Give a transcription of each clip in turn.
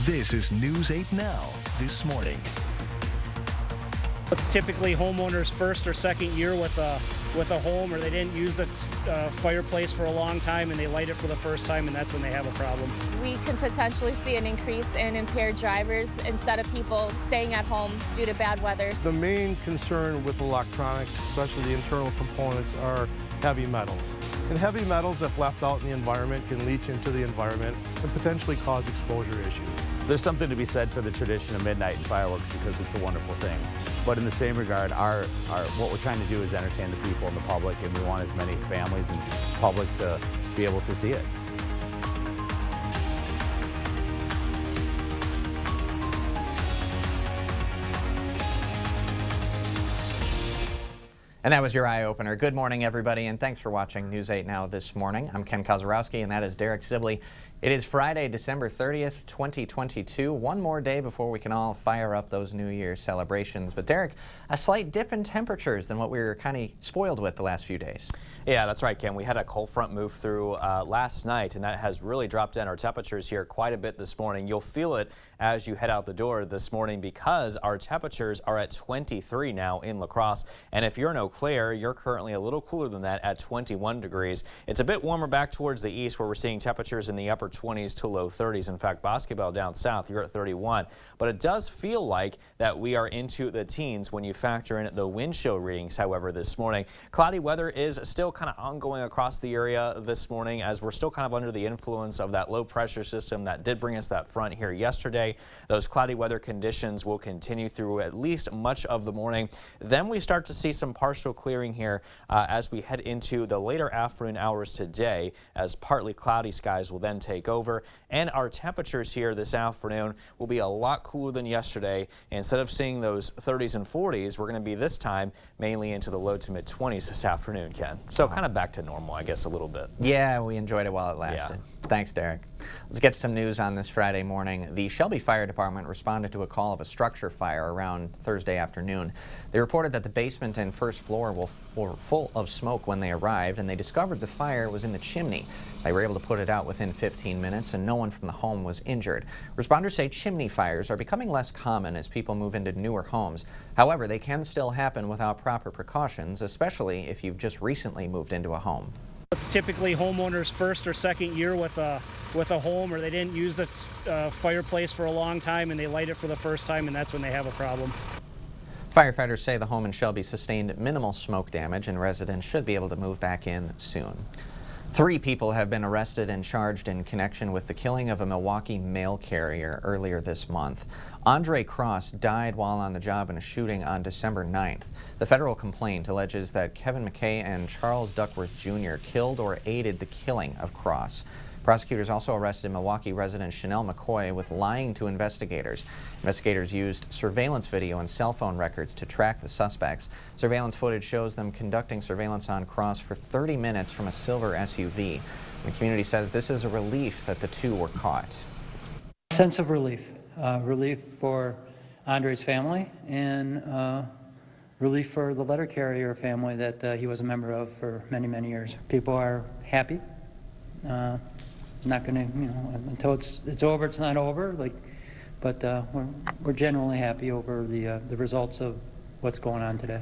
This is News 8 Now this morning. It's typically homeowners' first or second year with a home, or they didn't use a fireplace for a long time and they light it for the first time, and that's when they have a problem. We can potentially see an increase in impaired drivers instead of people staying at home due to bad weather. The main concern with electronics, especially the internal components, are heavy metals. And heavy metals, if left out in the environment, can leach into the environment and potentially cause exposure issues. There's something to be said for the tradition of midnight and fireworks because it's a wonderful thing. But in the same regard, what we're trying to do is entertain the people and the public, and we want as many families and public to be able to see it. And that was your eye-opener. Good morning, everybody, and thanks for watching News 8 Now this morning. I'm Ken Kozarowski, and that is Derek Sibley. It is Friday, December 30th, 2022. One more day before we can all fire up those New Year's celebrations. But Derek, a slight dip in temperatures than what we were kind of spoiled with the last few days. Yeah, that's right, Ken. We had a cold front move through last night, and that has really dropped down our temperatures here quite a bit this morning. You'll feel it as you head out the door this morning because our temperatures are at 23 now in La Crosse. And if you're in Eau Claire, you're currently a little cooler than that at 21 degrees. It's a bit warmer back towards the east where we're seeing temperatures in the upper 20s to low 30s. In fact, Boscobel down south, you're at 31. But it does feel like that we are into the teens when you factor in the wind chill readings, however, this morning. Cloudy weather is still kind of ongoing across the area this morning as we're still kind of under the influence of that low pressure system that did bring us that front here yesterday. Those cloudy weather conditions will continue through at least much of the morning. Then we start to see some partial clearing here as we head into the later afternoon hours today, as partly cloudy skies will then take over. And our temperatures here this afternoon will be a lot cooler than yesterday. Instead of seeing those 30s and 40s, we're going to be this time mainly into the low to mid 20s this afternoon, Ken. So kind of back to normal, I guess, a little bit. Yeah, we enjoyed it while it lasted. Yeah. Thanks, Derek. Let's get to some news on this Friday morning. The Shelby Fire Department responded to a call of a structure fire around Thursday afternoon. They reported that the basement and first floor were full of smoke when they arrived, and they discovered the fire was in the chimney. They were able to put it out within 15 minutes, and no one from the home was injured. Responders say chimney fires are becoming less common as people move into newer homes. However, they can still happen without proper precautions, especially if you've just recently moved into a home. It's typically homeowners' first or second year with a home, or they didn't use a fireplace for a long time and they light it for the first time, and that's when they have a problem. Firefighters say the home in Shelby sustained minimal smoke damage and residents should be able to move back in soon. 3 people have been arrested and charged in connection with the killing of a Milwaukee mail carrier earlier this month. Andre Cross died while on the job in a shooting on December 9th. The federal complaint alleges that Kevin McKay and Charles Duckworth Jr. killed or aided the killing of Cross. Prosecutors also arrested Milwaukee resident Chanel McCoy with lying to investigators. Investigators used surveillance video and cell phone records to track the suspects. Surveillance footage shows them conducting surveillance on Cross for 30 minutes from a silver SUV. The community says this is a relief that the two were caught. Sense of relief. Relief for Andre's family and relief for the letter carrier family that he was a member of for many, many years. People are happy. Not going to, until it's over, it's not over. But we're generally happy over the results of what's going on today.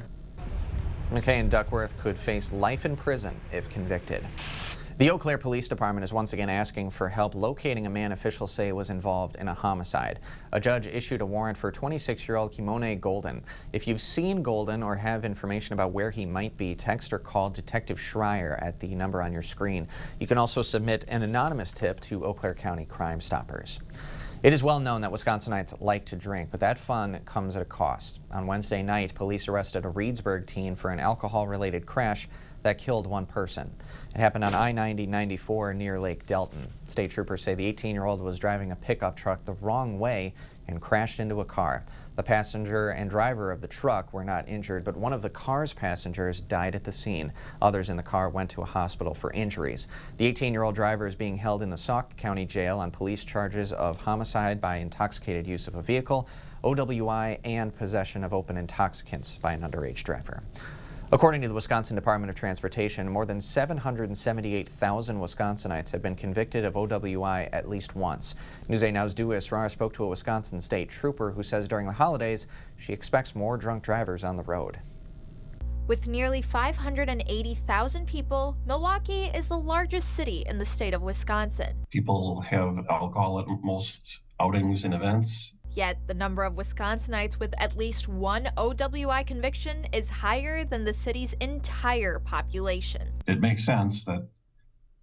McKay and Duckworth could face life in prison if convicted. The Eau Claire Police Department is once again asking for help locating a man officials say was involved in a homicide. A judge issued a warrant for 26-year-old Kimone Golden. If you've seen Golden or have information about where he might be, text or call Detective Schreier at the number on your screen. You can also submit an anonymous tip to Eau Claire County Crime Stoppers. It is well known that Wisconsinites like to drink, but that fun comes at a cost. On Wednesday night, police arrested a Reedsburg teen for an alcohol-related crash that killed one person. It happened on I-90-94 near Lake Delton. State troopers say the 18-year-old was driving a pickup truck the wrong way and crashed into a car. The passenger and driver of the truck were not injured, but one of the car's passengers died at the scene. Others in the car went to a hospital for injuries. The 18-year-old driver is being held in the Sauk County Jail on police charges of homicide by intoxicated use of a vehicle, OWI, and possession of open intoxicants by an underage driver. According to the Wisconsin Department of Transportation, more than 778,000 Wisconsinites have been convicted of OWI at least once. News 8 Now's Dua Israr spoke to a Wisconsin state trooper who says during the holidays she expects more drunk drivers on the road. With nearly 580,000 people, Milwaukee is the largest city in the state of Wisconsin. People have alcohol at most outings and events. Yet the number of Wisconsinites with at least one OWI conviction is higher than the city's entire population. It makes sense that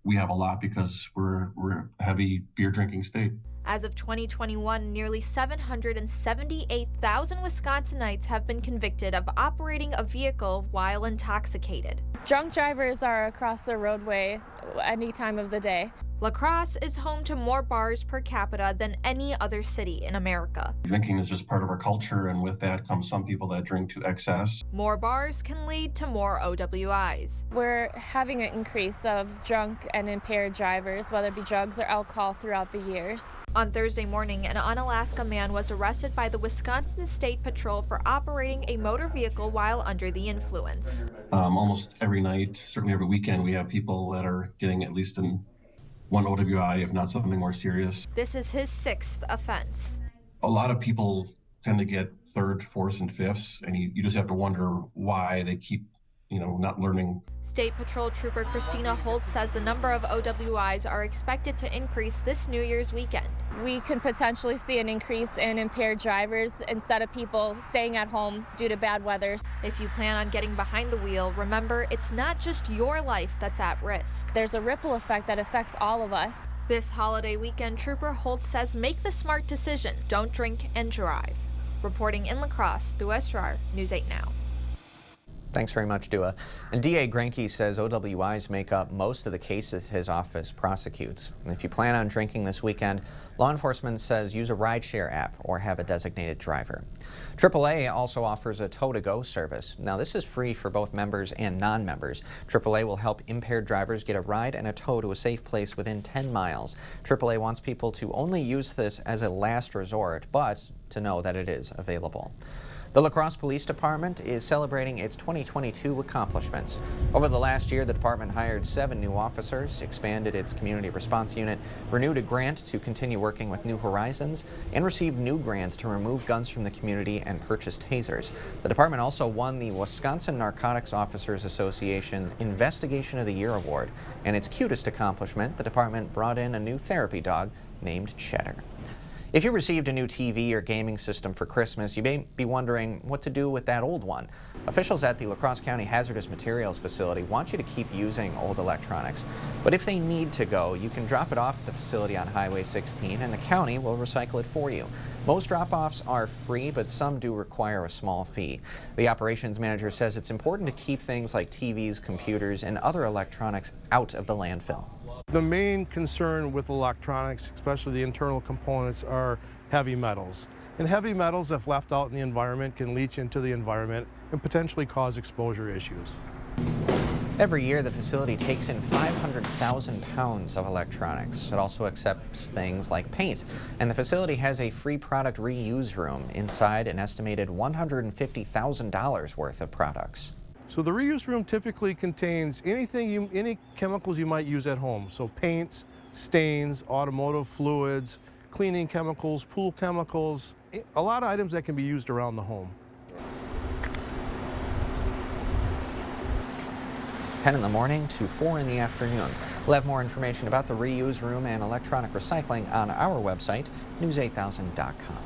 we have a lot because we're a heavy beer drinking state. As of 2021, nearly 778,000 Wisconsinites have been convicted of operating a vehicle while intoxicated. Drunk drivers are across the roadway any time of the day. La Crosse is home to more bars per capita than any other city in America. Drinking is just part of our culture, and with that comes some people that drink to excess. More bars can lead to more OWIs. We're having an increase of drunk and impaired drivers, whether it be drugs or alcohol, throughout the years. On Thursday morning, an Unalaska man was arrested by the Wisconsin State Patrol for operating a motor vehicle while under the influence. Almost every night, certainly every weekend, we have people that are getting at least one OWI, if not something more serious. This is his 6th offense. A lot of people tend to get 3rd, 4th, and 5ths, and you just have to wonder why they keep, not learning. State Patrol Trooper Christina Holt says the number of OWIs are expected to increase this New Year's weekend. We can potentially see an increase in impaired drivers instead of people staying at home due to bad weather. If you plan on getting behind the wheel, remember it's not just your life that's at risk. There's a ripple effect that affects all of us. This holiday weekend, Trooper Holt says make the smart decision. Don't drink and drive. Reporting in La Crosse, Dua Israr, News 8 Now. Thanks very much, Dua. And DA Granke says OWIs make up most of the cases his office prosecutes. And if you plan on drinking this weekend, law enforcement says use a rideshare app or have a designated driver. AAA also offers a tow-to-go service. Now, this is free for both members and non-members. AAA will help impaired drivers get a ride and a tow to a safe place within 10 miles. AAA wants people to only use this as a last resort, but to know that it is available. The La Crosse Police Department is celebrating its 2022 accomplishments. Over the last year, the department hired 7 new officers, expanded its community response unit, renewed a grant to continue working with New Horizons, and received new grants to remove guns from the community and purchase tasers. The department also won the Wisconsin Narcotics Officers Association Investigation of the Year Award. And its cutest accomplishment, the department brought in a new therapy dog named Cheddar. If you received a new TV or gaming system for Christmas, you may be wondering what to do with that old one. Officials at the La Crosse County Hazardous Materials Facility want you to keep using old electronics. But if they need to go, you can drop it off at the facility on Highway 16 and the county will recycle it for you. Most drop-offs are free, but some do require a small fee. The operations manager says it's important to keep things like TVs, computers, and other electronics out of the landfill. The main concern with electronics, especially the internal components, are heavy metals. And heavy metals, if left out in the environment, can leach into the environment and potentially cause exposure issues. Every year, the facility takes in 500,000 pounds of electronics. It also accepts things like paint. And the facility has a free product reuse room inside an estimated $150,000 worth of products. So the reuse room typically contains any chemicals you might use at home. So paints, stains, automotive fluids, cleaning chemicals, pool chemicals, a lot of items that can be used around the home. 10 in the morning to 4 in the afternoon. We'll have more information about the reuse room and electronic recycling on our website, news8000.com.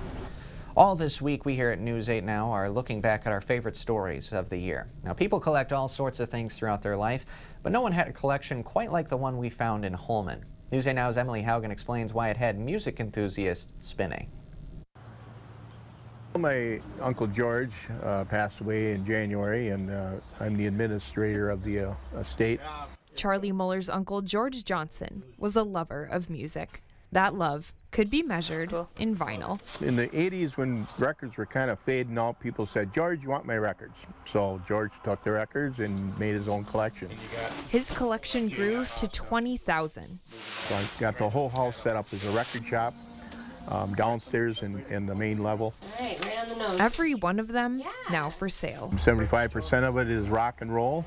All this week, we here at News 8 Now are looking back at our favorite stories of the year. Now, people collect all sorts of things throughout their life, but no one had a collection quite like the one we found in Holmen. News 8 Now's Emily Haugen explains why it had music enthusiasts spinning. My Uncle George passed away in January, and I'm the administrator of the estate. Charlie Muller's uncle, George Johnson, was a lover of music. That love could be measured in vinyl. In the 80s, when records were kind of fading out, people said, "George, you want my records?" So George took the records and made his own collection. His collection grew to 20,000. So I got the whole house set up as a record shop. downstairs in the main level. All right, right on the nose. Every one of them now for sale. 75% of it is rock and roll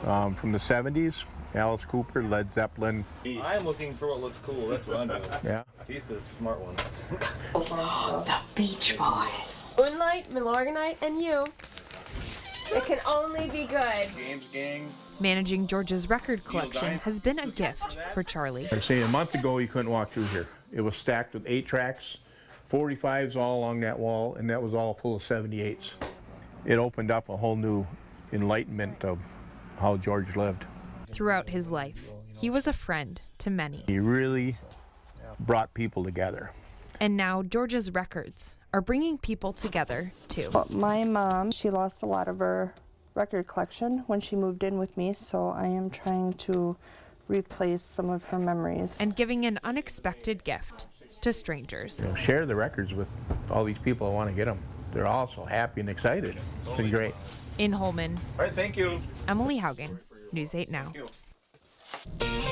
from the 70s. Alice Cooper, Led Zeppelin. I'm looking for what looks cool. That's what I'm doing. Yeah. He's the smart one. The Beach Boys. Moonlight, Milorganite, and you. It can only be good. James Gang. Managing George's record collection has been a gift for Charlie. I say a month ago you couldn't walk through here. It was stacked with 8 tracks, 45s all along that wall, and that was all full of 78s. It opened up a whole new enlightenment of how George lived. Throughout his life, he was a friend to many. He really brought people together. And now George's records are bringing people together too. Well, my mom, she lost a lot of her record collection when she moved in with me, so I am trying to replace some of her memories. And giving an unexpected gift to strangers. You know, share the records with all these people who want to get them. They're all so happy and excited. It's been great. In Holmen, All right, thank you. Emily Haugen, News 8 Now.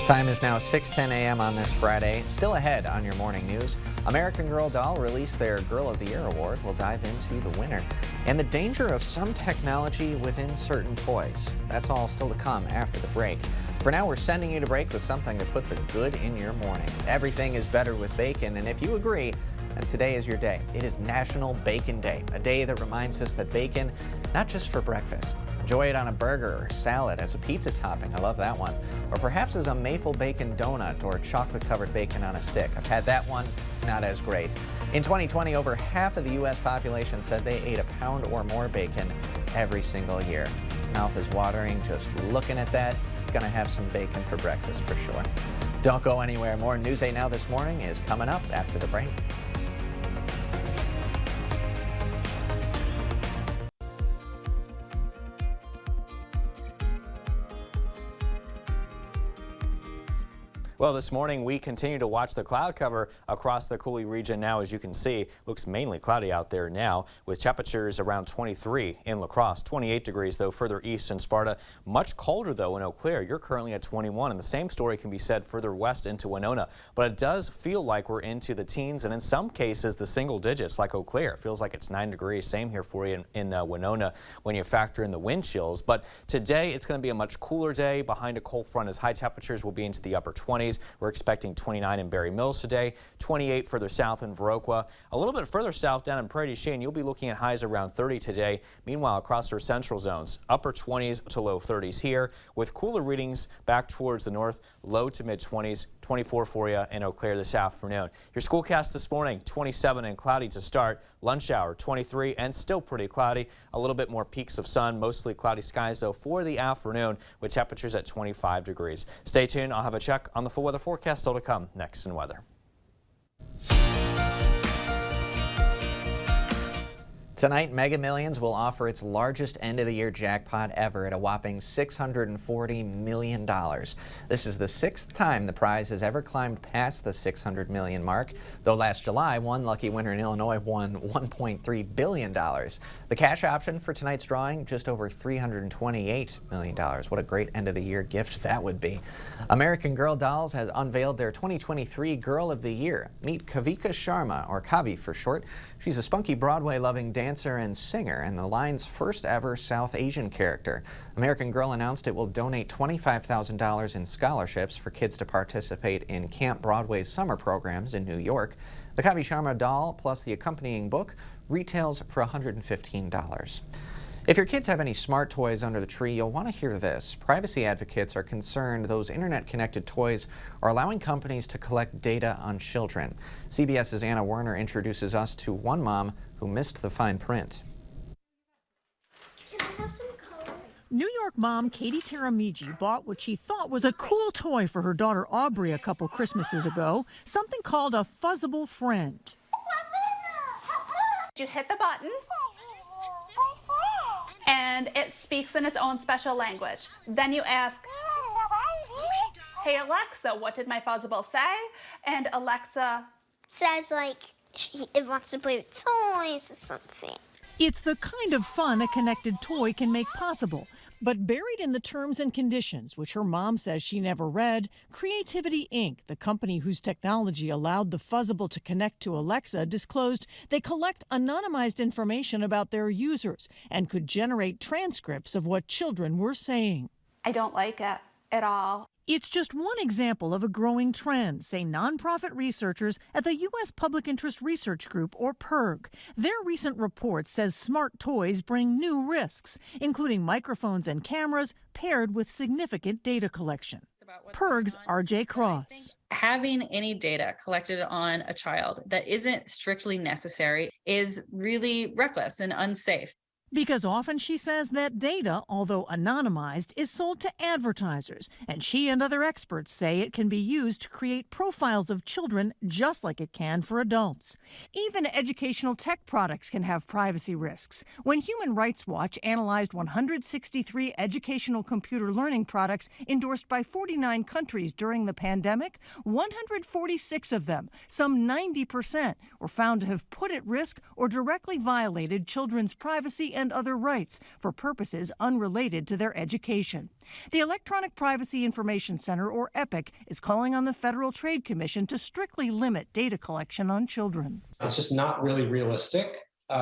Time is now 6:10 a.m. on this Friday. Still ahead on your morning news, American Girl doll released their Girl of the Year award. We'll dive into the winner and the danger of some technology within certain toys. That's all still to come after the break. For now, we're sending you to break with something to put the good in your morning. Everything is better with bacon, and if you agree, then today is your day. It is National Bacon Day, a day that reminds us that bacon, not just for breakfast. Enjoy it on a burger or salad as a pizza topping. I love that one. Or perhaps as a maple bacon donut or chocolate-covered bacon on a stick. I've had that one, not as great. In 2020, over half of the U.S. population said they ate a pound or more bacon every single year. Mouth is watering just looking at that. Gonna have some bacon for breakfast for sure. Don't go anywhere. More News 8 Now this morning is coming up after the break. Well, this morning we continue to watch the cloud cover across the Coulee region. Now, as you can see, looks mainly cloudy out there now with temperatures around 23 in La Crosse, 28 degrees though further east in Sparta. Much colder though in Eau Claire. You're currently at 21, and the same story can be said further west into Winona. But it does feel like we're into the teens and in some cases the single digits like Eau Claire. It feels like it's 9 degrees. Same here for you in Winona when you factor in the wind chills. But today it's going to be a much cooler day behind a cold front as high temperatures will be into the upper 20s. We're expecting 29 in Berry Mills today, 28 further south in Viroqua. A little bit further south down in Prairie du Chien, you'll be looking at highs around 30 today. Meanwhile, across our central zones, upper 20s to low 30s here, with cooler readings back towards the north, low to mid 20s, 24 for you in Eau Claire this afternoon. Your schoolcast this morning, 27 and cloudy to start. Lunch hour, 23 and still pretty cloudy. A little bit more peaks of sun, mostly cloudy skies though for the afternoon with temperatures at 25 degrees. Stay tuned. I'll have a check on the full weather forecast still to come next in weather. Tonight, Mega Millions will offer its largest end-of-the-year jackpot ever at a whopping $640 million. This is the 6th time the prize has ever climbed past the $600 million mark, though last July, one lucky winner in Illinois won $1.3 billion. The cash option for tonight's drawing, just over $328 million. What a great end-of-the-year gift that would be. American Girl Dolls has unveiled their 2023 Girl of the Year. Meet Kavika Sharma, or Kavi for short. She's a spunky Broadway-loving dancer and singer, and the line's first ever South Asian character. American Girl announced it will donate $25,000 in scholarships for kids to participate in Camp Broadway's summer programs in New York. The Kavi Sharma doll, plus the accompanying book, retails for $115. If your kids have any smart toys under the tree, you'll want to hear this. Privacy advocates are concerned those internet-connected toys are allowing companies to collect data on children. CBS's Anna Werner introduces us to one mom who missed the fine print. Can I have some color? New York mom Katie Taramiji bought what she thought was a cool toy for her daughter Aubrey a couple Christmases ago, something called a fuzzable friend. You hit the button, and it speaks in its own special language. Then you ask, hey Alexa, what did my fuzzable say? And Alexa says like it wants to play with toys or something. It's the kind of fun a connected toy can make possible. But buried in the terms and conditions, which her mom says she never read, Creativity Inc., the company whose technology allowed the Fuzzable to connect to Alexa, disclosed they collect anonymized information about their users and could generate transcripts of what children were saying. I don't like it at all. It's just one example of a growing trend, say nonprofit researchers at the U.S. Public Interest Research Group, or PIRG. Their recent report says smart toys bring new risks, including microphones and cameras paired with significant data collection. PIRG's R.J. Cross. Having any data collected on a child that isn't strictly necessary is really reckless and unsafe. Because often, she says, that data, although anonymized, is sold to advertisers, and she and other experts say it can be used to create profiles of children just like it can for adults. Even educational tech products can have privacy risks. When Human Rights Watch analyzed 163 educational computer learning products endorsed by 49 countries during the pandemic, 146 of them, some 90%, were found to have put at risk or directly violated children's privacy and other rights for purposes unrelated to their education. The Electronic Privacy Information Center, or EPIC, is calling on the Federal Trade Commission to strictly limit data collection on children. It's just not really realistic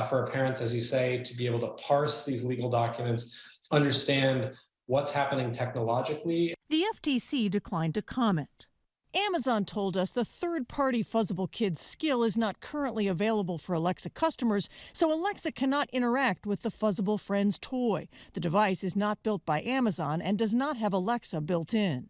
for parents, as you say, to be able to parse these legal documents, understand what's happening technologically. The FTC declined to comment. Amazon told us the third-party Fuzzable Kids skill is not currently available for Alexa customers, so Alexa cannot interact with the Fuzzable Friends toy. The device is not built by Amazon and does not have Alexa built in.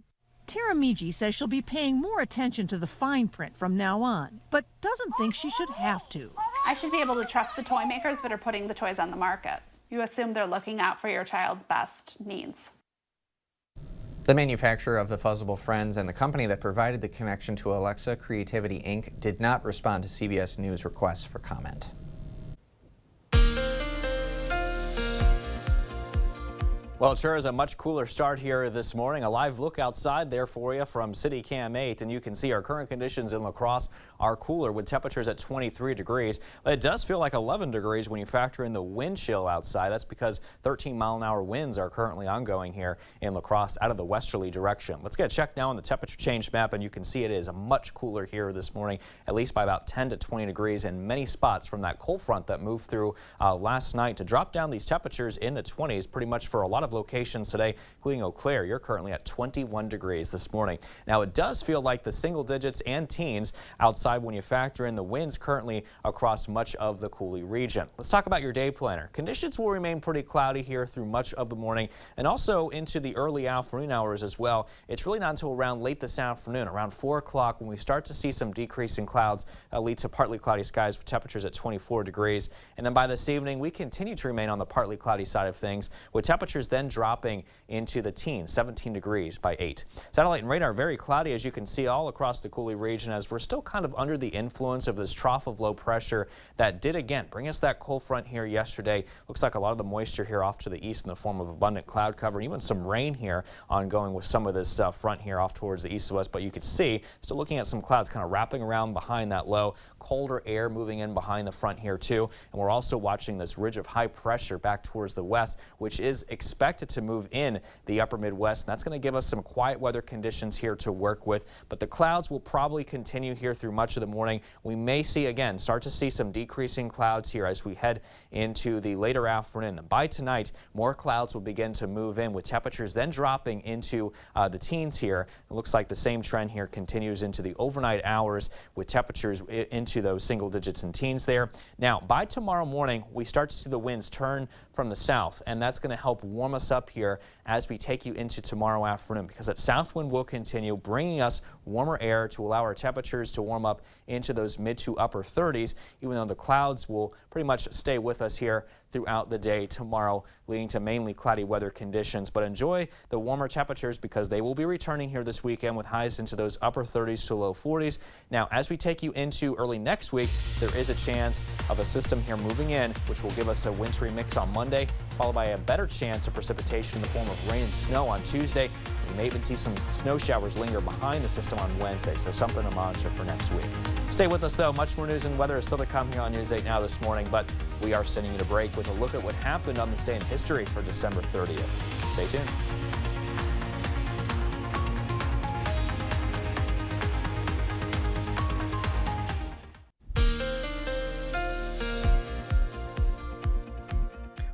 Tara Miji says she'll be paying more attention to the fine print from now on, but doesn't think she should have to. I should be able to trust the toy makers that are putting the toys on the market. You assume they're looking out for your child's best needs. The manufacturer of the Fuzzable Friends and the company that provided the connection to Alexa, Creativity Inc., did not respond to CBS News requests for comment. Well, it sure is a much cooler start here this morning. A live look outside there for you from City Cam 8, and you can see our current conditions in La Crosse are cooler with temperatures at 23 degrees. But it does feel like 11 degrees when you factor in the wind chill outside. That's because 13-mile-an-hour winds are currently ongoing here in La Crosse out of the westerly direction. Let's get a check now on the temperature change map, and you can see it is much cooler here this morning, at least by about 10 to 20 degrees in many spots from that cold front that moved through last night to drop down these temperatures in the 20s pretty much for a lot of locations today, including Eau Claire. You're currently at 21 degrees this morning. Now, it does feel like the single digits and teens outside when you factor in the winds currently across much of the Coulee region. Let's talk about your day planner. Conditions will remain pretty cloudy here through much of the morning and also into the early afternoon hours as well. It's really not until around late this afternoon, around 4 o'clock, when we start to see some decrease in clouds lead to partly cloudy skies with temperatures at 24 degrees. And then by this evening, we continue to remain on the partly cloudy side of things, with temperatures then dropping into the teens, 17 degrees by 8. Satellite and radar very cloudy, as you can see, all across the Coulee region, as we're still kind of under the influence of this trough of low pressure that did again bring us that cold front here yesterday. Looks like a lot of the moisture here off to the east in the form of abundant cloud cover, and even some rain here ongoing with some of this front here off towards the east of us. But you can see, still looking at some clouds kind of wrapping around behind that low. Colder air moving in behind the front here too. And we're also watching this ridge of high pressure back towards the west, which is expected to move in the upper Midwest. And that's going to give us some quiet weather conditions here to work with. But the clouds will probably continue here through much of the morning. We may start to see some decreasing clouds here as we head into the later afternoon. And by tonight, more clouds will begin to move in, with temperatures then dropping into the teens here. It looks like the same trend here continues into the overnight hours, with temperatures into those single digits and teens there. Now, by tomorrow morning, we start to see the winds turn from the south, and that's going to help warm us up here as we take you into tomorrow afternoon, because that south wind will continue bringing us warmer air to allow our temperatures to warm up into those mid to upper 30s, even though the clouds will pretty much stay with us here throughout the day tomorrow, leading to mainly cloudy weather conditions. But enjoy the warmer temperatures, because they will be returning here this weekend with highs into those upper 30s to low 40s. Now, as we take you into early early next week, there is a chance of a system here moving in, which will give us a wintry mix on Monday, followed by a better chance of precipitation in the form of rain and snow on Tuesday. We may even see some snow showers linger behind the system on Wednesday, so something to monitor for next week. Stay with us, though. Much more news and weather is still to come here on News 8 Now this morning, but we are sending you a break with a look at what happened on this day in history for December 30th. Stay tuned.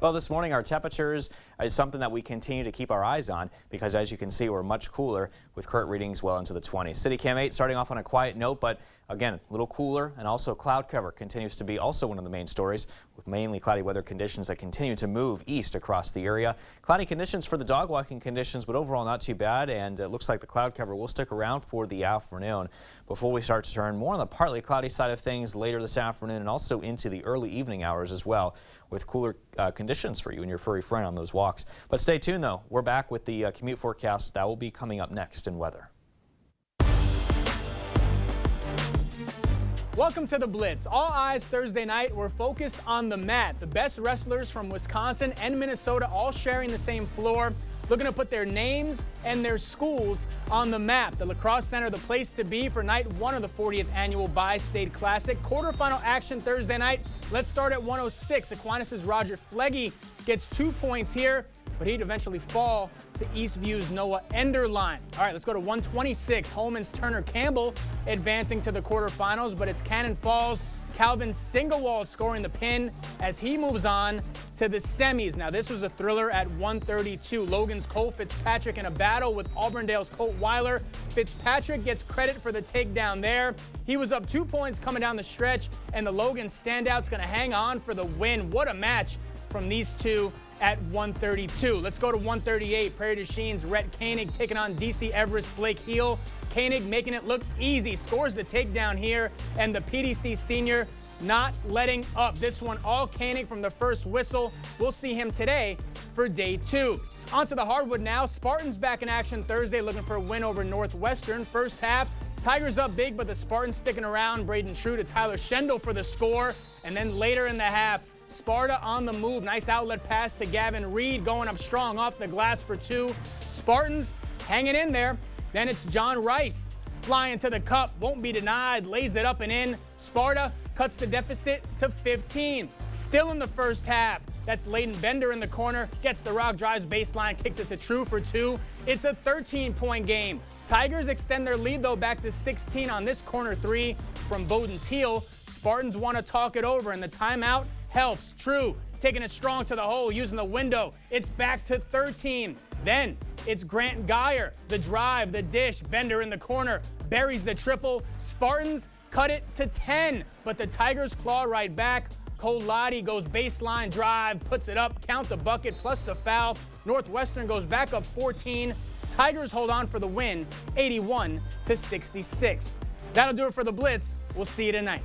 Well, this morning our temperatures is something that we continue to keep our eyes on because, as you can see, we're much cooler with current readings well into the 20s. City Cam 8 starting off on a quiet note, but again, a little cooler, and also cloud cover continues to be also one of the main stories, with mainly cloudy weather conditions that continue to move east across the area. Cloudy conditions for the dog walking conditions, but overall not too bad, and it looks like the cloud cover will stick around for the afternoon before we start to turn more on the partly cloudy side of things later this afternoon and also into the early evening hours as well, with cooler conditions for you and your furry friend on those walks. But stay tuned, though. We're back with the commute forecast that will be coming up next in weather. Welcome to the Blitz. All eyes Thursday night were focused on the mat. The best wrestlers from Wisconsin and Minnesota all sharing the same floor, looking to put their names and their schools on the map. The Lacrosse Center, the place to be for night one of the 40th annual Bi-State Classic. Quarterfinal action Thursday night. Let's start at 106. Aquinas' Roger Flegge gets 2 points here, but he'd eventually fall to Eastview's Noah Enderline. All right, let's go to 126. Holman's Turner Campbell advancing to the quarterfinals, but it's Cannon Falls' Calvin Singewald scoring the pin as he moves on to the semis. Now, this was a thriller at 132. Logan's Cole Fitzpatrick in a battle with Auburndale's Colt Weiler. Fitzpatrick gets credit for the takedown there. He was up 2 points coming down the stretch, and the Logan standout's going to hang on for the win. What a match from these two at 132. Let's go to 138. Prairie du Chine's Rhett Koenig taking on DC Everest Blake Heel. Koenig making it look easy, scores the takedown here, and the PDC senior not letting up. This one all Koenig from the first whistle. We'll see him today for day 2. Onto the hardwood now. Spartans back in action Thursday looking for a win over Northwestern. First half, Tigers up big, but the Spartans sticking around. Braden True to Tyler Schendel for the score. And then later in the half, Sparta on the move. Nice outlet pass to Gavin Reed, going up strong off the glass for 2. Spartans hanging in there. Then it's John Rice flying to the cup. Won't be denied. Lays it up and in. Sparta cuts the deficit to 15. Still in the first half. That's Layden Bender in the corner. Gets the rock, drives baseline, kicks it to True for 2. It's a 13-point game. Tigers extend their lead, though, back to 16 on this corner 3 from Bowden Teal. Spartans want to talk it over, and the timeout helps. True taking it strong to the hole, using the window. It's back to 13. Then it's Grant Geyer. The drive, the dish, Bender in the corner, buries the triple. Spartans cut it to 10, but the Tigers claw right back. Cole Lottie goes baseline drive, puts it up, count the bucket plus the foul. Northwestern goes back up 14. Tigers hold on for the win, 81-66. That'll do it for the Blitz. We'll see you tonight.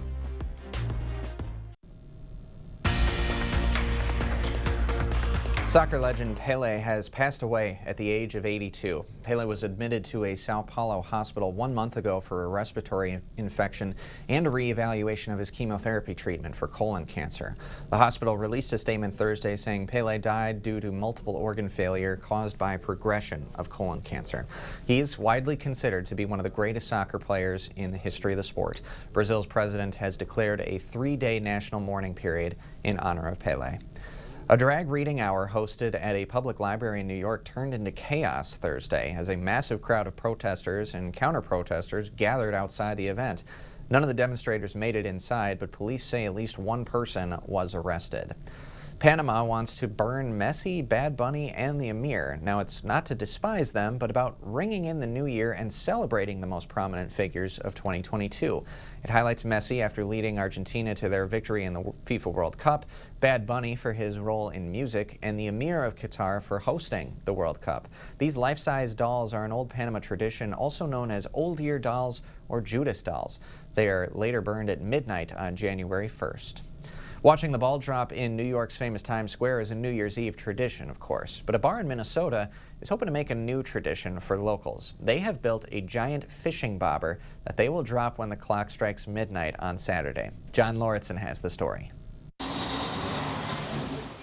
Soccer legend Pele has passed away at the age of 82. Pele was admitted to a Sao Paulo hospital 1 month ago for a respiratory infection and a re-evaluation of his chemotherapy treatment for colon cancer. The hospital released a statement Thursday saying Pele died due to multiple organ failure caused by progression of colon cancer. He is widely considered to be one of the greatest soccer players in the history of the sport. Brazil's president has declared a 3-day national mourning period in honor of Pele. A drag reading hour hosted at a public library in New York turned into chaos Thursday as a massive crowd of protesters and counter-protesters gathered outside the event. None of the demonstrators made it inside, but police say at least one person was arrested. Panama wants to burn Messi, Bad Bunny, and the Emir. Now, it's not to despise them, but about ringing in the new year and celebrating the most prominent figures of 2022. It highlights Messi after leading Argentina to their victory in the FIFA World Cup, Bad Bunny for his role in music, and the Emir of Qatar for hosting the World Cup. These life-size dolls are an old Panama tradition, also known as Old Year dolls or Judas dolls. They are later burned at midnight on January 1st. Watching the ball drop in New York's famous Times Square is a New Year's Eve tradition, of course, but a bar in Minnesota is hoping to make a new tradition for locals. They have built a giant fishing bobber that they will drop when the clock strikes midnight on Saturday. John Lauritsen has the story.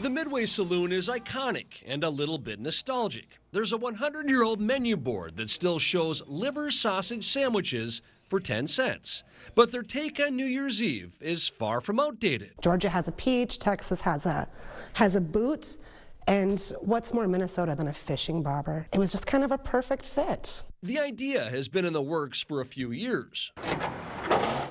The Midway Saloon is iconic and a little bit nostalgic. There's a 100-year-old menu board that still shows liver sausage sandwiches for 10 cents. But their take on New Year's Eve is far from outdated. Georgia has a peach, Texas has a boot, and what's more Minnesota than a fishing bobber? It was just kind of a perfect fit. The idea has been in the works for a few years.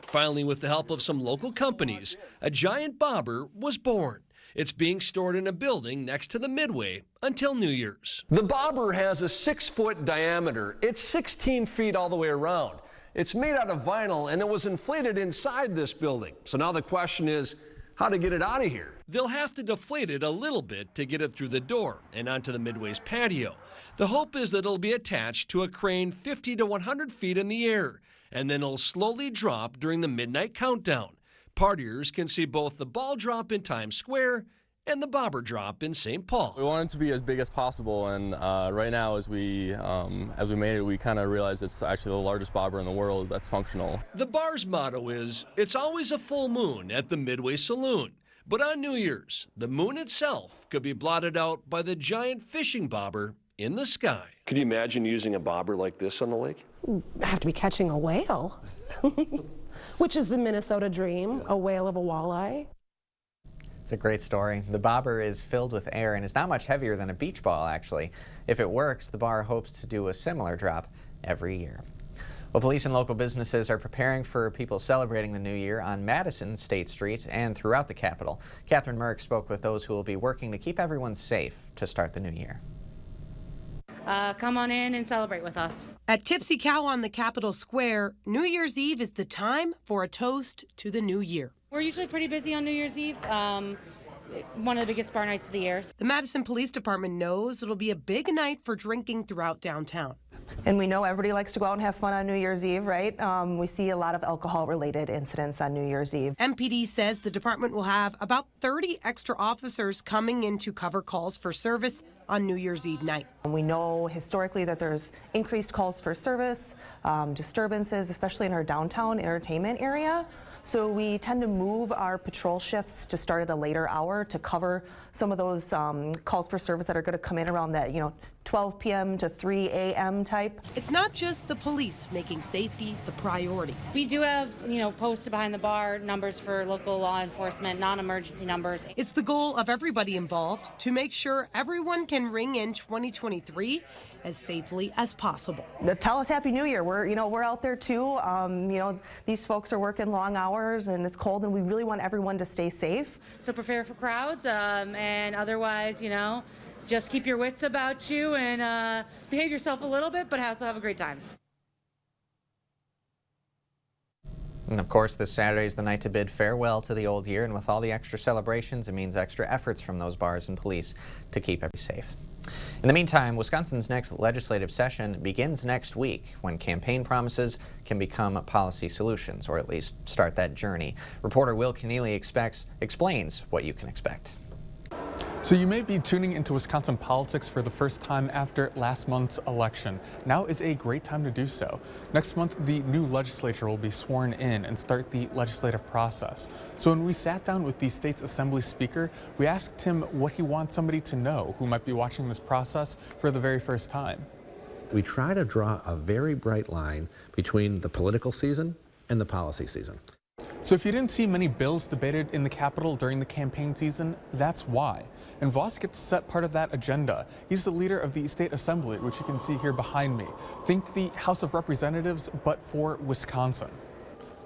Finally, with the help of some local companies, a giant bobber was born. It's being stored in a building next to the Midway until New Year's. The bobber has a 6-foot diameter. It's 16 feet all the way around. It's made out of vinyl and it was inflated inside this building. So now the question is how to get it out of here. They'll have to deflate it a little bit to get it through the door and onto the Midway's patio. The hope is that it'll be attached to a crane 50 to 100 feet in the air, and then it'll slowly drop during the midnight countdown. Partiers can see both the ball drop in Times Square and the bobber drop in St. Paul. We want it to be as big as possible, and right now as we made it, we kind of realized it's actually the largest bobber in the world that's functional. The bar's motto is, it's always a full moon at the Midway Saloon. But on New Year's, the moon itself could be blotted out by the giant fishing bobber in the sky. Could you imagine using a bobber like this on the lake? I have to be catching a whale, which is the Minnesota dream, a whale of a walleye. It's a great story. The bobber is filled with air and is not much heavier than a beach ball, actually. If it works, the bar hopes to do a similar drop every year. Well, police and local businesses are preparing for people celebrating the new year on Madison, State Street, and throughout the Capitol. Catherine Merck spoke with those who will be working to keep everyone safe to start the new year. Come on in and celebrate with us. At Tipsy Cow on the Capitol Square, New Year's Eve is the time for a toast to the new year. We're usually pretty busy on New Year's Eve. One of the biggest bar nights of the year. The Madison Police Department knows it'll be a big night for drinking throughout downtown. And we know everybody likes to go out and have fun on New Year's Eve, right? We see a lot of alcohol-related incidents on New Year's Eve. MPD says the department will have about 30 extra officers coming in to cover calls for service on New Year's Eve night. We know historically that there's increased calls for service, disturbances, especially in our downtown entertainment area. So we tend to move our patrol shifts to start at a later hour to cover some of those calls for service that are going to come in around that, 12 p.m. to 3 a.m. type. It's not just the police making safety the priority. We do have, posted behind the bar numbers for local law enforcement, non-emergency numbers. It's the goal of everybody involved to make sure everyone can ring in 2023 as safely as possible. Tell us Happy New Year. We're out there too. These folks are working long hours and it's cold and we really want everyone to stay safe. So prepare for crowds and otherwise, just keep your wits about you and behave yourself a little bit, but also have a great time. And of course, this Saturday is the night to bid farewell to the old year, and with all the extra celebrations, it means extra efforts from those bars and police to keep everybody safe. In the meantime, Wisconsin's next legislative session begins next week, when campaign promises can become policy solutions, or at least start that journey. Reporter Will Keneally explains what you can expect. So you may be tuning into Wisconsin politics for the first time after last month's election. Now is a great time to do so. Next month, the new legislature will be sworn in and start the legislative process. So when we sat down with the state's assembly speaker, we asked him what he wants somebody to know who might be watching this process for the very first time. We try to draw a very bright line between the political season and the policy season. So if you didn't see many bills debated in the Capitol during the campaign season, that's why. And Vos gets to set part of that agenda. He's the leader of the state assembly, which you can see here behind me. Think the House of Representatives, but for Wisconsin.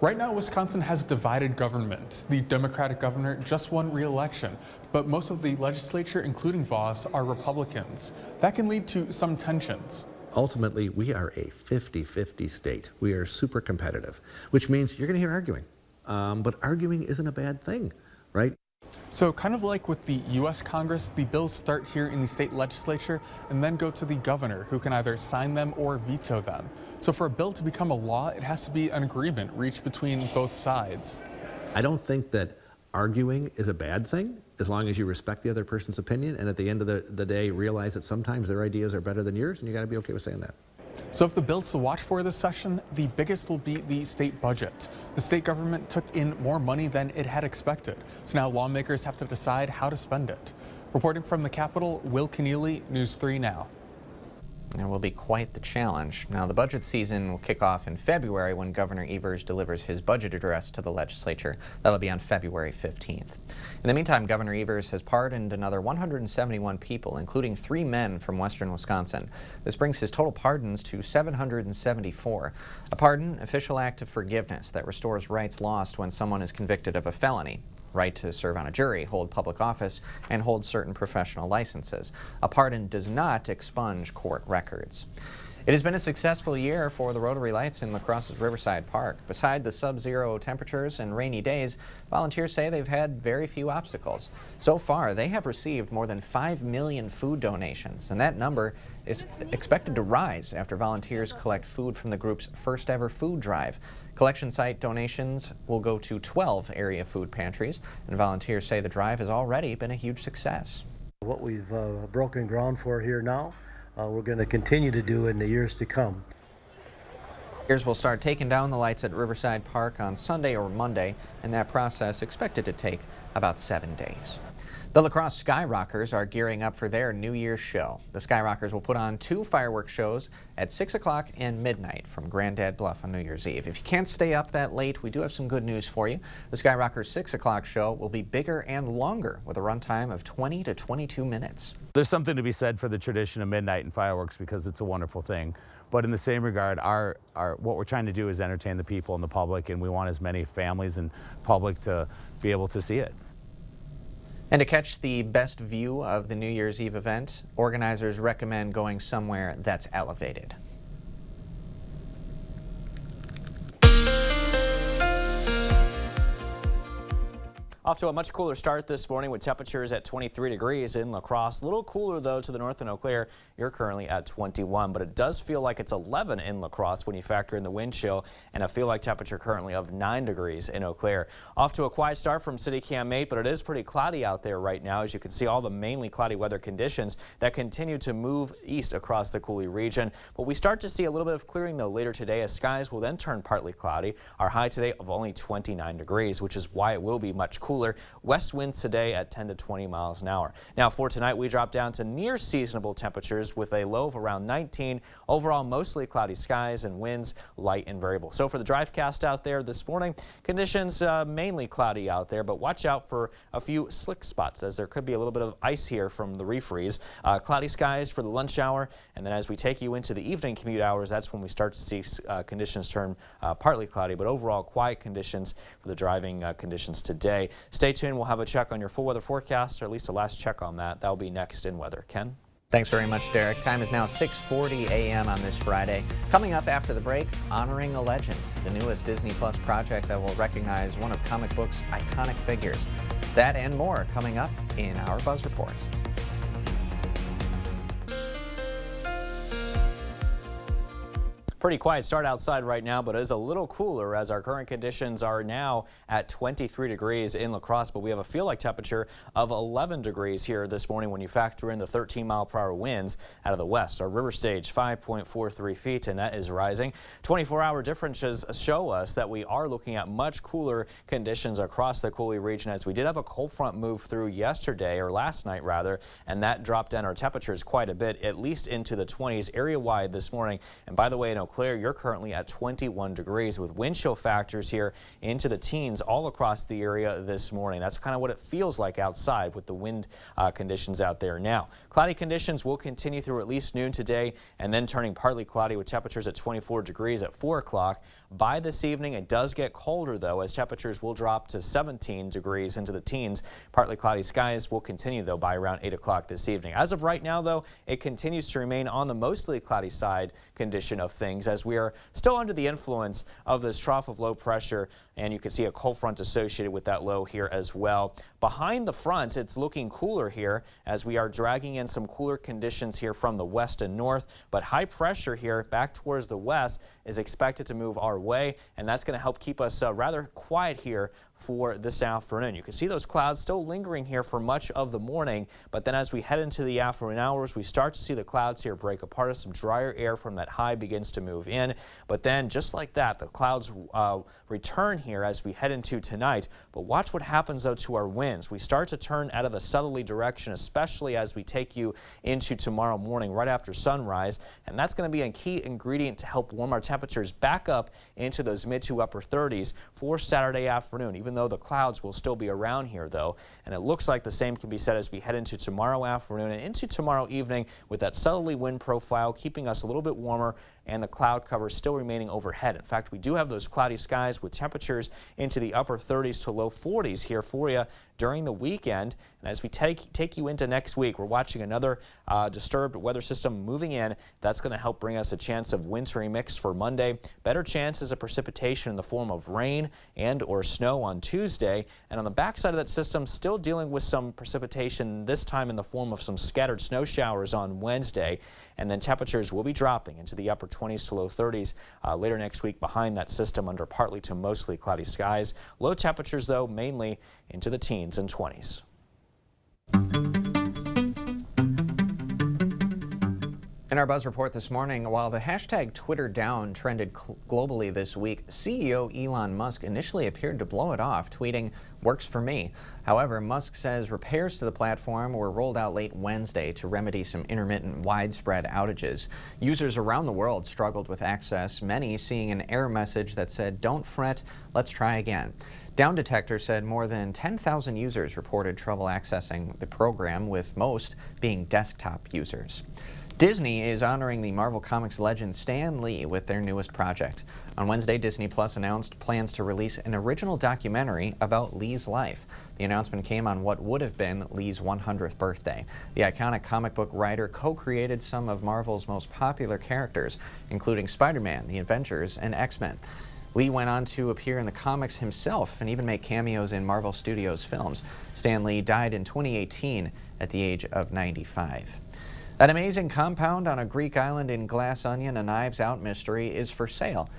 Right now, Wisconsin has divided government. The Democratic governor just won re-election, but most of the legislature, including Vos, are Republicans. That can lead to some tensions. Ultimately, we are a 50-50 state. We are super competitive, which means you're going to hear arguing. But arguing isn't a bad thing, right? So kind of like with the U.S. Congress, the bills start here in the state legislature and then go to the governor, who can either sign them or veto them. So for a bill to become a law, it has to be an agreement reached between both sides. I don't think that arguing is a bad thing as long as you respect the other person's opinion, and at the end of the day realize that sometimes their ideas are better than yours, and you got to be okay with saying that. So if the bills to watch for this session, the biggest will be the state budget. The state government took in more money than it had expected, so now lawmakers have to decide how to spend it. Reporting from the Capitol, Will Keneally, News 3 Now. It will be quite the challenge. Now, the budget season will kick off in February when Governor Evers delivers his budget address to the legislature. That'll be on February 15th. In the meantime, Governor Evers has pardoned another 171 people, including 3 men from western Wisconsin. This brings his total pardons to 774. A pardon, official act of forgiveness that restores rights lost when someone is convicted of a felony. Right to serve on a jury, hold public office, and hold certain professional licenses. A pardon does not expunge court records. It has been a successful year for the Rotary Lights in La Crosse's Riverside Park. Beside the sub-zero temperatures and rainy days, volunteers say they've had very few obstacles. So far, they have received more than 5 million food donations, and that number is expected to rise after volunteers collect food from the group's first ever food drive. Collection site donations will go to 12 area food pantries, and volunteers say the drive has already been a huge success. What we've broken ground for here now, we're going to continue to do in the years to come. Volunteers will start taking down the lights at Riverside Park on Sunday or Monday, and that process expected to take about 7 days. The La Crosse Skyrockers are gearing up for their New Year's show. The Skyrockers will put on 2 fireworks shows at 6 o'clock and midnight from Grandad Bluff on New Year's Eve. If you can't stay up that late, we do have some good news for you. The Skyrockers 6 o'clock show will be bigger and longer with a runtime of 20 to 22 minutes. There's something to be said for the tradition of midnight and fireworks because it's a wonderful thing. But in the same regard, what we're trying to do is entertain the people and the public, and we want as many families and public to be able to see it. And to catch the best view of the New Year's Eve event, organizers recommend going somewhere that's elevated. Off to a much cooler start this morning with temperatures at 23 degrees in La Crosse. A little cooler, though, to the north in Eau Claire. You're currently at 21, but it does feel like it's 11 in La Crosse when you factor in the wind chill, and a feel-like temperature currently of 9 degrees in Eau Claire. Off to a quiet start from City Cam 8, but it is pretty cloudy out there right now. As you can see, all the mainly cloudy weather conditions that continue to move east across the Coulee region. But we start to see a little bit of clearing, though, later today as skies will then turn partly cloudy. Our high today of only 29 degrees, which is why it will be much cooler. West winds today at 10 to 20 miles an hour. Now for tonight, we drop down to near seasonable temperatures with a low of around 19. Overall, mostly cloudy skies and winds light and variable. So for the DriveCast out there this morning, conditions mainly cloudy out there, but watch out for a few slick spots as there could be a little bit of ice here from the refreeze. Cloudy skies for the lunch hour, and then as we take you into the evening commute hours, that's when we start to see conditions turn partly cloudy, but overall quiet conditions for the driving conditions today. Stay tuned. We'll have a check on your full weather forecast, or at least a last check on that. That will be next in weather. Ken? Thanks very much, Derek. Time is now 6:40 a.m. on this Friday. Coming up after the break, Honoring a Legend, the newest Disney Plus project that will recognize one of comic books' iconic figures. That and more coming up in our Buzz Report. Pretty quiet start outside right now, but it is a little cooler as our current conditions are now at 23 degrees in La Crosse, but we have a feel-like temperature of 11 degrees here this morning when you factor in the 13-mile-per-hour winds out of the west. Our river stage 5.43 feet, and that is rising. 24-hour differences show us that we are looking at much cooler conditions across the Coulee region, as we did have a cold front move through yesterday, or last night rather, and that dropped down our temperatures quite a bit, at least into the 20s area-wide this morning. And by the way, in Eau Claire, you're currently at 21 degrees with wind chill factors here into the teens all across the area this morning. That's kind of what it feels like outside with the wind conditions out there now. Cloudy conditions will continue through at least noon today, and then turning partly cloudy with temperatures at 24 degrees at 4 o'clock. By this evening, it does get colder, though, as temperatures will drop to 17 degrees into the teens. Partly cloudy skies will continue, though, by around 8 o'clock this evening. As of right now, though, it continues to remain on the mostly cloudy side condition of things, as we are still under the influence of this trough of low pressure, and you can see a cold front associated with that low here as well. Behind the front, it's looking cooler here as we are dragging in some cooler conditions here from the west and north, but high pressure here back towards the west is expected to move our way, and that's going to help keep us rather quiet here for this afternoon. You can see those clouds still lingering here for much of the morning, but then as we head into the afternoon hours, we start to see the clouds here break apart as some drier air from that high begins to move in. But then just like that, the clouds return here as we head into tonight. But watch what happens though to our winds. We start to turn out of the southerly direction, especially as we take you into tomorrow morning right after sunrise, and that's going to be a key ingredient to help warm our temperatures back up into those mid to upper 30s for Saturday afternoon, even though the clouds will still be around here though. And it looks like the same can be said as we head into tomorrow afternoon and into tomorrow evening with that southerly wind profile keeping us a little bit warmer and the cloud cover still remaining overhead. In fact, we do have those cloudy skies with temperatures into the upper 30s to low 40s here for you during the weekend. And as we take you into next week, we're watching another disturbed weather system moving in. That's going to help bring us a chance of wintry mix for Monday. Better chances of precipitation in the form of rain and or snow on Tuesday. And on the backside of that system, still dealing with some precipitation, this time in the form of some scattered snow showers on Wednesday. And then temperatures will be dropping into the upper 20s to low 30s later next week behind that system under partly to mostly cloudy skies. Low temperatures, though, mainly into the teens and 20s. In our Buzz Report this morning, while the hashtag #TwitterDown trended globally this week, CEO Elon Musk initially appeared to blow it off, tweeting, "Works for me." However, Musk says repairs to the platform were rolled out late Wednesday to remedy some intermittent widespread outages. Users around the world struggled with access, many seeing an error message that said, "Don't fret, let's try again." Down Detector said more than 10,000 users reported trouble accessing the program, with most being desktop users. Disney is honoring the Marvel Comics legend Stan Lee with their newest project. On Wednesday, Disney Plus announced plans to release an original documentary about Lee's life. The announcement came on what would have been Lee's 100th birthday. The iconic comic book writer co-created some of Marvel's most popular characters, including Spider-Man, the Avengers, and X-Men. Lee went on to appear in the comics himself and even make cameos in Marvel Studios films. Stan Lee died in 2018 at the age of 95. That amazing compound on a Greek island in Glass Onion, a Knives Out mystery, is for sale.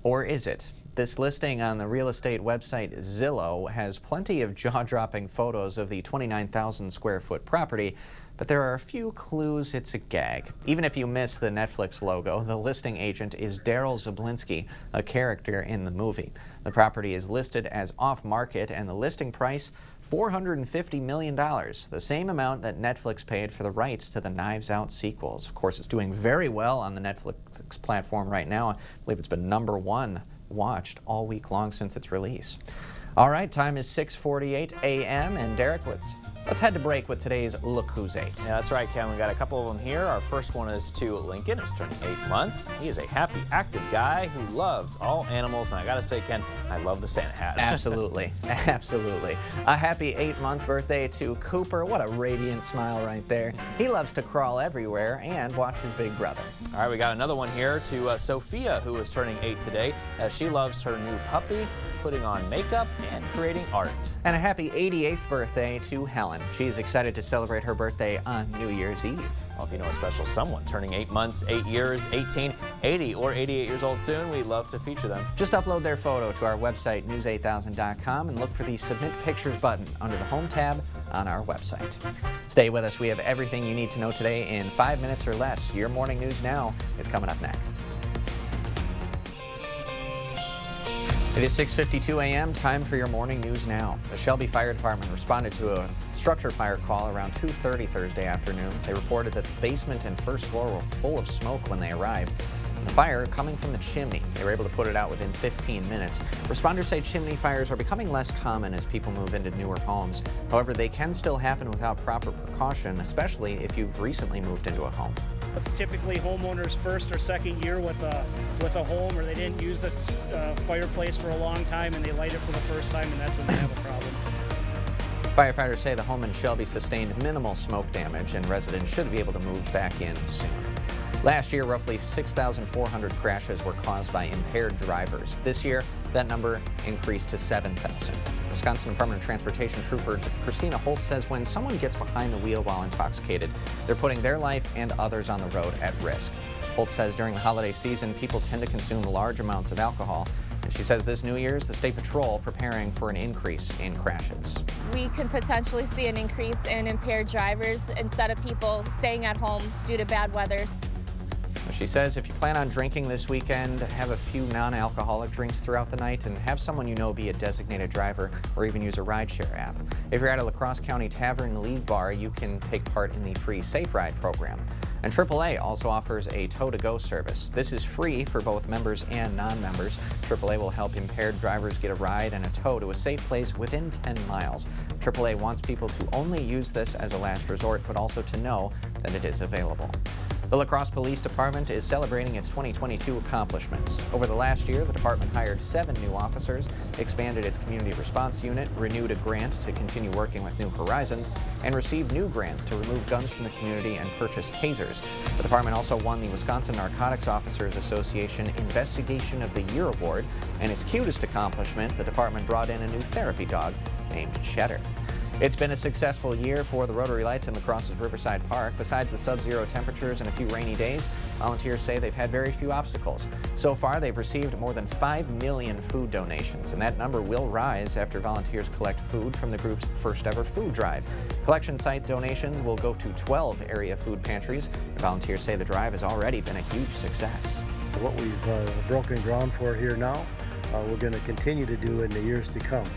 Or is it? This listing on the real estate website Zillow has plenty of jaw-dropping photos of the 29,000 square foot property, but there are a few clues it's a gag. Even if you miss the Netflix logo, the listing agent is Daryl Zablinski, a character in the movie. The property is listed as off-market, and the listing price, $450 million, the same amount that Netflix paid for the rights to the Knives Out sequels. Of course, it's doing very well on the Netflix platform right now. I believe it's been #1 watched all week long since its release. All right, time is 6:48 a.m. and Derek, let's head to break with today's Look Who's 8. Yeah, that's right, Ken. We got a couple of them here. Our first one is to Lincoln, who's turning 8 months. He is a happy, active guy who loves all animals, and I gotta say, Ken, I love the Santa hat. Absolutely, absolutely. A happy 8-month birthday to Cooper. What a radiant smile right there. He loves to crawl everywhere and watch his big brother. All right, we got another one here to Sophia, who is turning 8 today. She loves her new puppy, putting on makeup, and creating art. And a happy 88th birthday to Helen. She's excited to celebrate her birthday on New Year's Eve. Well, if you know a special someone turning 8 months, 8 years, 18, 80, or 88 years old soon, we'd love to feature them. Just upload their photo to our website, news8000.com, and look for the Submit Pictures button under the Home tab on our website. Stay with us. We have everything you need to know today in 5 minutes or less. Your Morning News Now is coming up next. It is 6:52 a.m. Time for your Morning News Now. The Shelby Fire Department responded to a structure fire call around 2:30 Thursday afternoon. They reported that the basement and first floor were full of smoke when they arrived. The fire coming from the chimney. They were able to put it out within 15 minutes. Responders say chimney fires are becoming less common as people move into newer homes. However, they can still happen without proper precaution, especially if you've recently moved into a home. It's typically homeowners' first or second year with a home, or they didn't use a fireplace for a long time and they light it for the first time, and that's when they have a problem. Firefighters say the home in Shelby sustained minimal smoke damage, and residents should be able to move back in soon. Last year, roughly 6,400 crashes were caused by impaired drivers. This year, that number increased to 7,000. Wisconsin Department of Transportation Trooper Christina Holtz says when someone gets behind the wheel while intoxicated, they're putting their life and others on the road at risk. Holtz says during the holiday season, people tend to consume large amounts of alcohol, And she says this New Year's, the State Patrol preparing for an increase in crashes. We could potentially see an increase in impaired drivers instead of people staying at home due to bad weather. She says if you plan on drinking this weekend, have a few non-alcoholic drinks throughout the night and have someone you know be a designated driver or even use a rideshare app. If you're at a La Crosse County Tavern League bar, you can take part in the free Safe Ride program. And AAA also offers a tow-to-go service. This is free for both members and non-members. AAA will help impaired drivers get a ride and a tow to a safe place within 10 miles. AAA wants people to only use this as a last resort, but also to know that it is available. The La Crosse Police Department is celebrating its 2022 accomplishments. Over the last year, the department hired 7 new officers, expanded its community response unit, renewed a grant to continue working with New Horizons, and received new grants to remove guns from the community and purchase tasers. The department also won the Wisconsin Narcotics Officers Association Investigation of the Year Award, and its cutest accomplishment, the department brought in a new therapy dog named Cheddar. It's been a successful year for the Rotary Lights in La Crosse's Riverside Park. Besides the sub-zero temperatures and a few rainy days, volunteers say they've had very few obstacles. So far, they've received more than 5 million food donations, and that number will rise after volunteers collect food from the group's first ever food drive. Collection site donations will go to 12 area food pantries, and volunteers say the drive has already been a huge success. What we've broken ground for here now, we're going to continue to do in the years to come.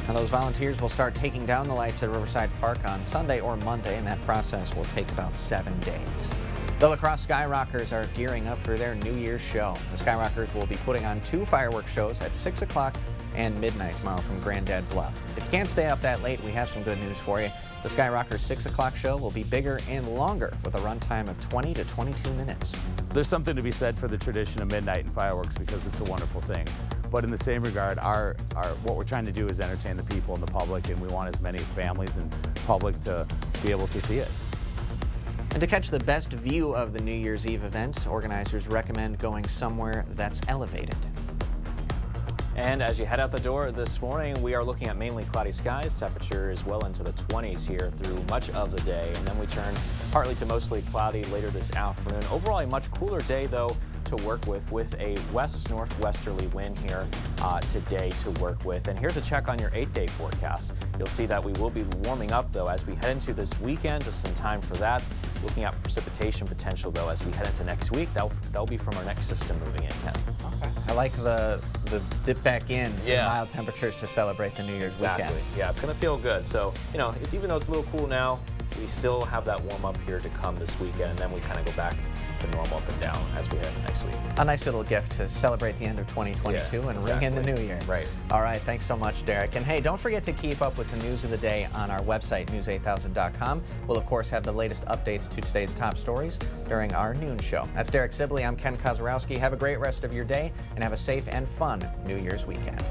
Now, those volunteers will start taking down the lights at Riverside Park on Sunday or Monday, and that process will take about 7 days. The La Crosse Skyrockers are gearing up for their New Year's show. The Skyrockers will be putting on 2 fireworks shows at 6 o'clock and midnight tomorrow from Grandad Bluff. If you can't stay up that late, we have some good news for you. The Skyrockers 6 o'clock show will be bigger and longer with a runtime of 20 to 22 minutes. There's something to be said for the tradition of midnight and fireworks because it's a wonderful thing. But in the same regard, what we're trying to do is entertain the people and the public, and we want as many families and public to be able to see it. And to catch the best view of the New Year's Eve event, organizers recommend going somewhere that's elevated. And as you head out the door this morning, we are looking at mainly cloudy skies. Temperatures well into the 20s here through much of the day. And then we turn partly to mostly cloudy later this afternoon. Overall, a much cooler day, though, to work with a west-northwesterly wind here today to work with. And here's a check on your 8-day forecast. You'll see that we will be warming up, though, as we head into this weekend. Just in time for that. Looking at precipitation potential, though, as we head into next week. That'll be from our next system moving in, Ken. Okay. I like the dip back in to mild temperatures to celebrate the New Year's weekend. Yeah, it's going to feel good. So, you know, even though it's a little cool now, we still have that warm up here to come this weekend, and then we kind of go back to normal up and down as we head next week. A nice little gift to celebrate the end of 2022 and ring in the new year. Right. All right, thanks so much, Derek. And hey, don't forget to keep up with the news of the day on our website, news8000.com. We'll, of course, have the latest updates to today's top stories during our noon show. That's Derek Sibley. I'm Ken Kozorowski. Have a great rest of your day and have a safe and fun New Year's weekend.